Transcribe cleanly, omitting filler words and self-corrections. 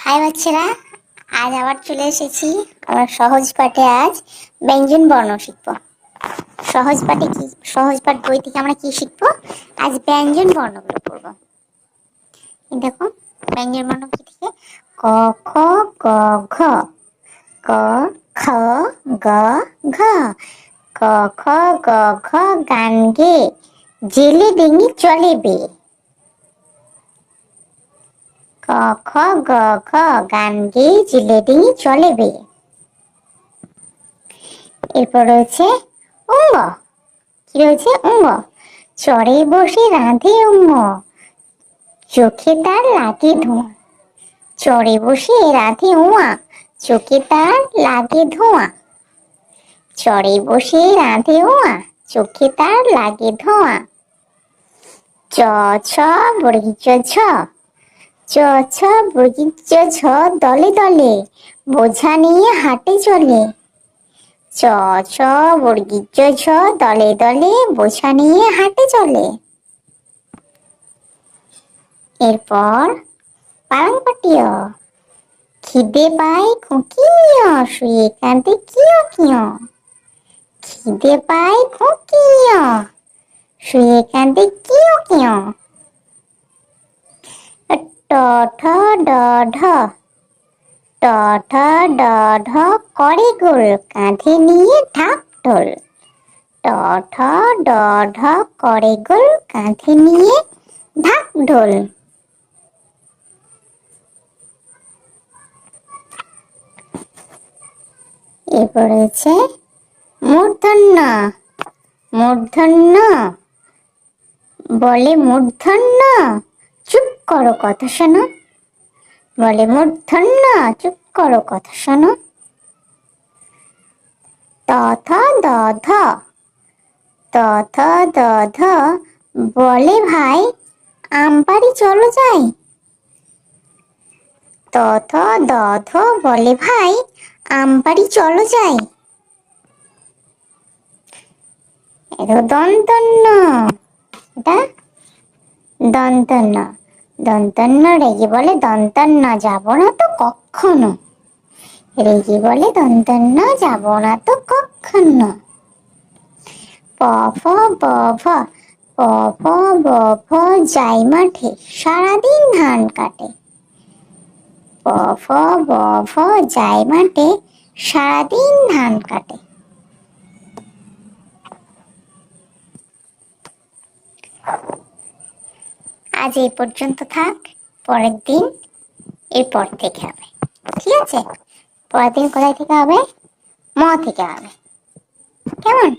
High বাচ্চারা, আজ আবার চলে এসেছি। আমরা সহজ পাঠে আজ ব্যঞ্জন বর্ণ শিখবো। সহজ পাঠে কি, সহজ পাঠ বই থেকে আমরা কি শিখবো? আজ ব্যঞ্জন বর্ণগুলো পড়বো। দেখো ব্যঞ্জন বর্ণ কি থেকে? ক খ গ ঘ, ক খ গ ঘ, ক খ গ ঘ গান গে, জেলে ডিঙি চলে বে। ক খ গ ঘ গান গে জেলে ডিঙি চলে বে। এরপর রয়েছে অঙ্গ। কি রয়েছে? অঙ্গ। চড়ে বসে রাঁধে অঙ্গ, চোখে তার লাগে ধোঁয়া। চড়ে বসে রাঁধে উয়া, চোখে তার লাগে ধোঁয়া। চড়ে বসে রাঁধে উয়া, চোখে তার লাগে ধোঁয়া। চ ছ বর্গীয় ঝ, চ ছ বর্গীয় ঝ দলে দলে, বোঝা নিয়ে হাটে চলে। চ ছ বর্গীয় ঝ দলে দলে, বোঝা নিয়ে হাটে চলে। এরপর পালংপাটীয়। খিদে পায় খুঁকিয়, শুয়ে কাঁদে কিয় কিয়। খিদে পায় খুঁকিয়, শুয়ে কাঁদে কিয় কিয়। ট ঠ ড ঢ, ট ঠ ড ঢ করে গোল, কাঁধে নিয়ে ঢাক ঢোল। ট ঠ ড ঢ করে গোল, কাঁধে নিয়ে ঢাক ঢোল। এরপর রয়েছে মূর্ধন্য। মূর্ধন্য বলে মূর্ধন্য, চুপ করো কথা শোনো। বলে মূর্ধন্য, চুপ করো কথা শোনো। ত থ দ ধ, ত থ দ ধ বলে ভাই আমবাড়ি চলো যাই। ত থ দ ধ বলে ভাই আমবাড়ি চলো যাই। এটা দন্তন্য। এটা দন্তন্য। দন্তন্য রেগে বলে দন্তন্য যাব না তো কখনো। রেগে বলে দন্তন্য যাব না তো কখনো। প ফ ব ভ, প ফ ব ভ যাই মাঠে, সারাদিন ধান কাটে। প ফ ব ভ যাই মাঠে, সারাদিন ধান কাটে। আজ এই পর্যন্ত থাক, পরের দিন এরপর থেকে হবে। ঠিক আছে? পরের দিন কোথায় থেকে হবে? ম থেকে হবে। কেমন?